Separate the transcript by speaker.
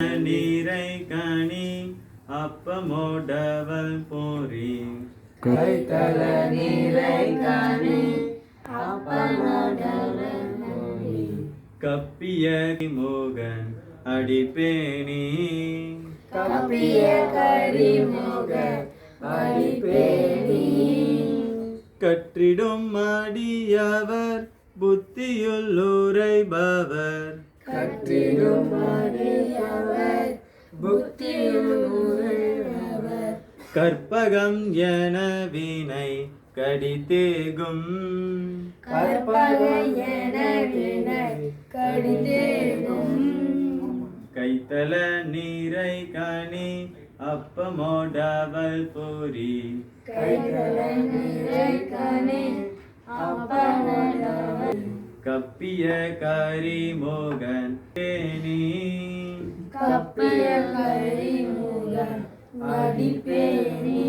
Speaker 1: நீரை கனி அப்பமோடவல் போரி
Speaker 2: கைத்தல நீரை கனி அப்பமோடவல் போரி
Speaker 1: கப்பிய மோகன் அடிப்பேணி
Speaker 2: கப்பிய கரிமோகன் அடிப்பேணி
Speaker 1: கற்றிடும் அடியவர் புத்தியுள்ளுரைபவர்
Speaker 2: கற்றிடும் அடியவர் புத்தியுள்ளுரைபவர்
Speaker 1: கற்பகம் என வினை கடிதேகும்
Speaker 2: கற்பகம் என வினை கடிதேகும்
Speaker 1: கைத்தல நீரை கனி அப்பமோடவல் போரி
Speaker 2: கைத்தல நீரை கனி அப்பமோடவல்
Speaker 1: கப்பிய கரிமோகன் பேணி
Speaker 2: கப்பிய கரிமோகன் அடிப்பேணி